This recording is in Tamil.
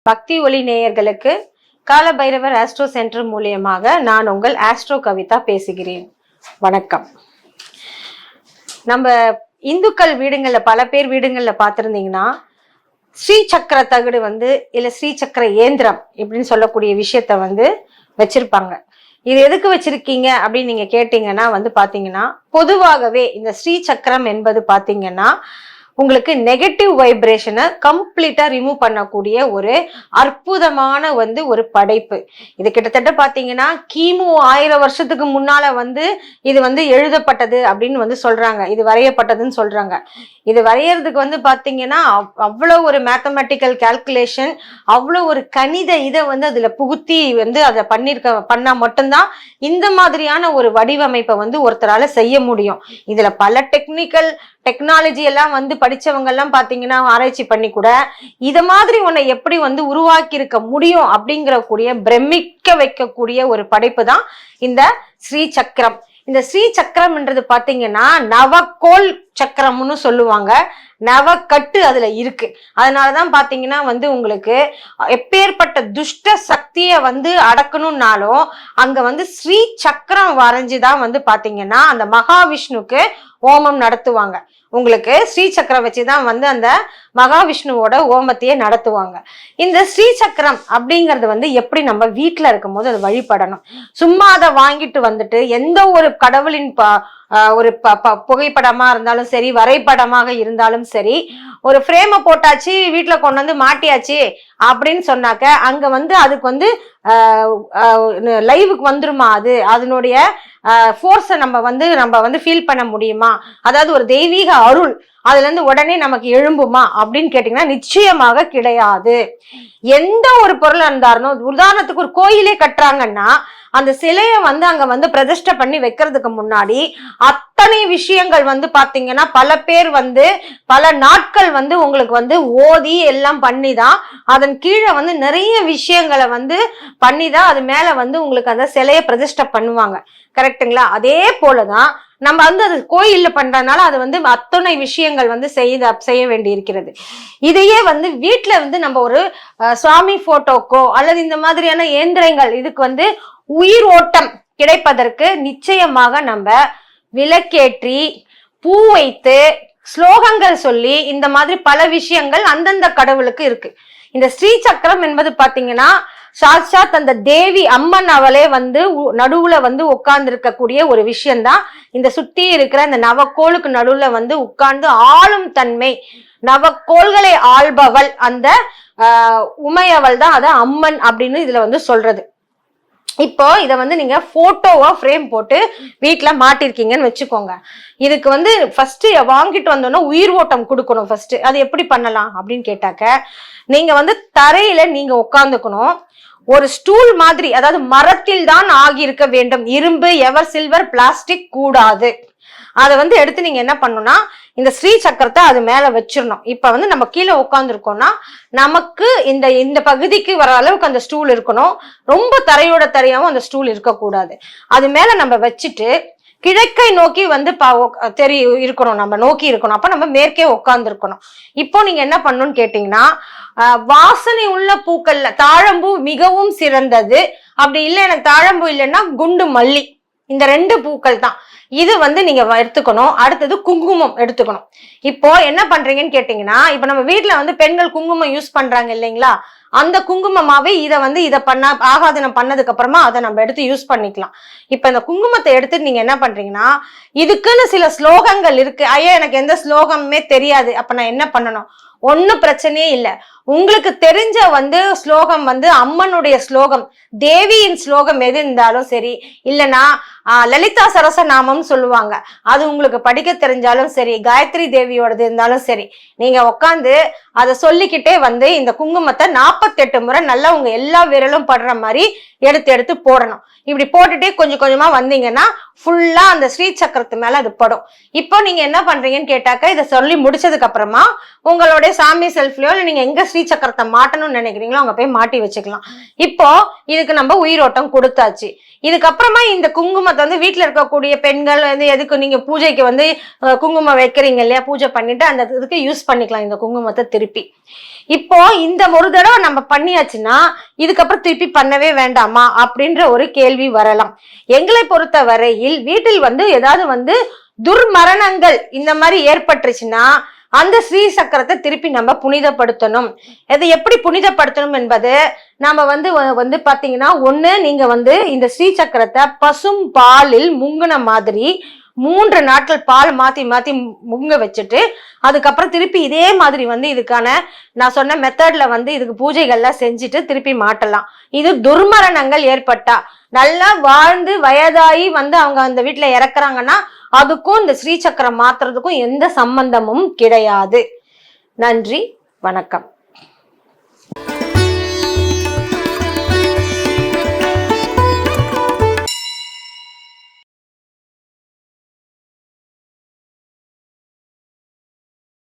பக்தி ஒளி நேயர்களுக்கு கால பைரவர் ஆஸ்ட்ரோ சென்டர் மூலியமாக நான் உங்கள் ஆஸ்ட்ரோ கவிதா பேசுகிறேன். வணக்கம். நம்ம இந்துக்கள் வீடுங்கள்ல பல பேர் வீடுங்கள்ல பார்த்திருந்தீங்கன்னா ஸ்ரீ சக்கர தகடு இல்ல ஸ்ரீ சக்கர இயந்திரம் இப்படின்னு சொல்லக்கூடிய விஷயத்த வச்சிருப்பாங்க. இது எதுக்கு வச்சிருக்கீங்க அப்படின்னு நீங்க கேட்டீங்கன்னா பாத்தீங்கன்னா பொதுவாகவே இந்த ஸ்ரீ சக்கரம் என்பது பாத்தீங்கன்னா உங்களுக்கு நெகட்டிவ் வைப்ரேஷனை கம்ப்ளீட்டா ரிமூவ் பண்ணக்கூடிய ஒரு அற்புதமான ஒரு படைப்பு. இது கிட்டத்தட்ட பாத்தீங்கன்னா கிமு 1000 வருஷத்துக்கு முன்னால இது எழுதப்பட்டது அப்படின்னு சொல்றாங்க. இது வரையப்பட்டதுன்னு சொல்றாங்க. இது வரையறதுக்கு பாத்தீங்கன்னா அவ்வளவு ஒரு மேத்தமெட்டிக்கல் கால்குலேஷன், அவ்வளவு ஒரு கணித இதை அதுல புகுத்தி அதை பண்ணா மட்டும்தான் இந்த மாதிரியான ஒரு வடிவமைப்பை ஒருத்தரால செய்ய முடியும். இதுல பல டெக்னாலஜி எல்லாம் படிச்சவங்க எல்லாம் பாத்தீங்கன்னா ஆராய்ச்சி பண்ணி கூட இத மாதிரி உன்னை எப்படி உருவாக்கி இருக்க முடியும் அப்படிங்கிற கூடிய பிரமிக்க வைக்கக்கூடிய ஒரு படைப்பு தான் இந்த ஸ்ரீ சக்கரம். இந்த ஸ்ரீ சக்கரம்ன்றது பாத்தீங்கன்னா நவக்கோள் சக்கரம்னு சொல்லுவாங்க. நவக்கட்டு அதுல இருக்கு. அதனாலதான் பாத்தீங்கன்னா உங்களுக்கு எப்பேற்பட்ட துஷ்ட சக்திய அடக்கணும்னாலும் அங்க ஸ்ரீ சக்கரம் வரைஞ்சுதான் பாத்தீங்கன்னா அந்த மகாவிஷ்ணுக்கு ஓமம் நடத்துவாங்க. உங்களுக்கு ஸ்ரீ சக்கரம் வச்சுதான் அந்த மகாவிஷ்ணுவோட ஓமத்தையே நடத்துவாங்க. இந்த ஸ்ரீ சக்கரம் அப்படிங்கிறது எப்படி நம்ம வீட்டுல இருக்கும் போது அதை வழிபடணும். சும்மா அதை வாங்கிட்டு எந்த ஒரு கடவுளின் ஒரு புகைப்படமா இருந்தாலும் சரி, வரைபடமாக இருந்தாலும் சரி, ஒரு ஃப்ரேமை போட்டாச்சு, வீட்டுல கொண்டு மாட்டியாச்சு அப்படின்னு சொன்னாக்க அங்க அதுக்கு லைவுக்கு வந்துருமா? அதனுடைய ஃபோர்ஸை நம்ம ஃபீல் பண்ண முடியுமா? அதாவது ஒரு தெய்வீக அருள் அதுல இருந்து உடனே நமக்கு எழும்புமா அப்படின்னு கேட்டீங்கன்னா நிச்சயமாக கிடையாது. எந்த ஒரு பொருளா இருந்தாலும், உதாரணத்துக்கு ஒரு கோயிலே கட்டுறாங்கன்னா அந்த சிலைய அங்க பிரதிஷ்டை பண்ணி வைக்கிறதுக்கு முன்னாடி அத்தனை விஷயங்கள் பாத்தீங்கன்னா பல பேர் பல நாட்கள் உங்களுக்கு ஓதி எல்லாம் பண்ணிதான் அதன் கீழே நிறைய விஷயங்களை பண்ணிதான் அது மேல உங்களுக்கு அந்த சிலைய பிரதிஷ்டை பண்ணுவாங்க. கரெக்டுங்களா? அதே போலதான் நம்ம அது கோயில்ல பண்றதுனால அது அத்தனை விஷயங்கள் செய்ய வேண்டி இருக்கிறது. இதையே வீட்டுல நம்ம ஒரு சுவாமி போட்டோக்கோ அல்லது இந்த மாதிரியான இயந்திரங்கள் இதுக்கு உயிர் ஓட்டம் கிடைப்பதற்கு நிச்சயமாக நம்ம விளக்கேற்றி பூ வைத்து ஸ்லோகங்கள் சொல்லி இந்த மாதிரி பல விஷயங்கள் அந்தந்த கடவுளுக்கு இருக்கு. இந்த ஸ்ரீ சக்கரம் என்பது பாத்தீங்கன்னா சாட்சாத் அந்த தேவி அம்மன் அவளே நடுவுல உட்கார்ந்து இருக்கக்கூடிய ஒரு விஷயம்தான். இந்த சுத்தி இருக்கிற இந்த நவக்கோளுக்கு நடுவுல உட்கார்ந்து ஆளும் தன்மை, நவக்கோள்களை ஆள்பவள் அந்த உமையவள் தான் அத அம்மன் அப்படின்னு இதுல சொல்றது. இப்போ இத நீங்க போட்டோவா ஃப்ரேம் போட்டு வீட்டுல மாட்டிருக்கீங்கன்னு வச்சுக்கோங்க. இதுக்கு ஃபர்ஸ்ட் வாங்கிட்டு வந்தோம்னா உயிர் ஓட்டம் கொடுக்கணும். ஃபர்ஸ்ட் அது எப்படி பண்ணலாம் அப்படின்னு கேட்டாக்க, நீங்க தரையில நீங்க உட்காந்துக்கணும். ஒரு ஸ்டூல் மாதிரி, அதாவது மரத்தில் தான் ஆகி இருக்க வேண்டும். இரும்பு, எவர் சில்வர், பிளாஸ்டிக் கூடாது. அதை எடுத்து நீங்க என்ன பண்ணணும்னா இந்த ஸ்ரீ சக்கரத்தை அது மேல வச்சிடணும். இப்ப நம்ம கீழே உட்காந்துருக்கோம்னா நமக்கு இந்த பகுதிக்கு வர அளவுக்கு அந்த ஸ்டூல் இருக்கணும். ரொம்ப தரையாவும் அந்த ஸ்டூல் இருக்கக்கூடாது. அது மேல நம்ம வச்சுட்டு கிழக்கை நோக்கி இருக்கணும், நம்ம நோக்கி இருக்கணும். அப்ப நம்ம மேற்கே உட்கார்ந்து இருக்கணும். இப்போ நீங்க என்ன பண்ணணும்னு கேட்டீங்கன்னா, வாசனை உள்ள பூக்கள்ல தாழம்பூ மிகவும் சிறந்தது. அப்படி இல்லை எனக்கு தாழம்பூ இல்லைன்னா குண்டு மல்லி, இந்த 2 பூக்கள் தான். இது நீங்க எடுத்துக்கணும். அடுத்தது குங்குமம் எடுத்துக்கணும். இப்போ என்ன பண்றீங்கன்னு கேட்டீங்கன்னா, இப்ப நம்ம வீட்டுல பெண்கள் குங்குமம் யூஸ் பண்றாங்க இல்லைங்களா? அந்த குங்குமமாவே இத ஆகாதனம் பண்ணதுக்கு அப்புறமா அதை நம்ம எடுத்து யூஸ் பண்ணிக்கலாம். இப்ப இந்த குங்குமத்தை எடுத்துட்டு நீங்க என்ன பண்றீங்கன்னா, இதுக்குன்னு சில ஸ்லோகங்கள் இருக்கு. ஐயா எனக்கு எந்த ஸ்லோகமுமே தெரியாது, அப்ப நான் என்ன பண்ணணும்? ஒன்னும் பிரச்சனையே இல்லை. உங்களுக்கு தெரிஞ்ச ஸ்லோகம் அம்மனுடைய ஸ்லோகம், தேவியின் ஸ்லோகம் எது இருந்தாலும் சரி, இல்லைன்னா லலிதா சரச நாமம் சொல்லுவாங்க, அது உங்களுக்கு படிக்க தெரிஞ்சாலும் சரி, காயத்ரி தேவியோடது இருந்தாலும் சரி, நீங்க உட்காந்து அதை சொல்லிக்கிட்டே இந்த குங்குமத்தை 48 முறை நல்லா உங்க எல்லா விரலும் படுற மாதிரி எடுத்து போடணும். இப்படி போட்டுட்டே கொஞ்சம் கொஞ்சமா வந்தீங்கன்னா ஃபுல்லா அந்த ஸ்ரீ சக்கரத்து மேல அது படும். இப்போ நீங்க என்ன பண்றீங்கன்னு கேட்டாக்க, இதை சொல்லி முடிச்சதுக்கு அப்புறமா உங்களுடைய சாமி செல்ஃப்லயோ இல்ல நீங்க எங்க ஸ்ரீ சக்கரத்தை மாட்டணும்னு நினைக்கிறீங்களோ அங்க போய் மாட்டி வச்சுக்கலாம். இப்போ இதுக்கு நம்ம உயிரோட்டம் கொடுத்தாச்சு. இதுக்கப்புறமா இந்த குங்குமத்தை வீட்டுல இருக்கக்கூடிய பெண்கள் எதுக்கு நீங்க பூஜைக்கு குங்குமம் வைக்கிறீங்க இல்லையா, பூஜை பண்ணிட்டு அந்த இதுக்கு யூஸ் பண்ணிக்கலாம் இந்த குங்குமத்தை திருப்பி. இப்போ இந்த ஒரு தடவை நம்ம பண்ணியாச்சுன்னா இதுக்கப்புறம் திருப்பி பண்ணவே வேண்டாமா அப்படின்ற ஒரு கேள்வி வரலாம். எங்களை பொறுத்த வரையில் வீட்டில் ஏதாவது துர்மரணங்கள் இந்த மாதிரி ஏற்பட்டுருச்சுன்னா அந்த ஸ்ரீ சக்கரத்தை திருப்பி நம்ம புனிதப்படுத்தணும். அதை எப்படி புனிதப்படுத்தணும் என்பது நாம பாத்தீங்கன்னா, ஒண்ணு நீங்க இந்த ஸ்ரீ சக்கரத்தை பசும் பாலில் முங்குன மாதிரி 3 நாட்கள் பால் மாத்தி மாத்தி முங்க வச்சுட்டு அதுக்கப்புறம் திருப்பி இதே மாதிரி இதுக்கான நான் சொன்ன மெத்தட்ல இதுக்கு பூஜைகள்லாம் செஞ்சுட்டு திருப்பி மாட்டலாம். இது துர்மரணங்கள் ஏற்பட்டா, நல்லா வாழ்ந்து வயதாகி அவங்க அந்த வீட்டுல இறக்குறாங்கன்னா அதுக்கும் இந்த ஸ்ரீ சக்கரம் மாத்துறதுக்கும் எந்த சம்பந்தமும் கிடையாது. நன்றி, வணக்கம்.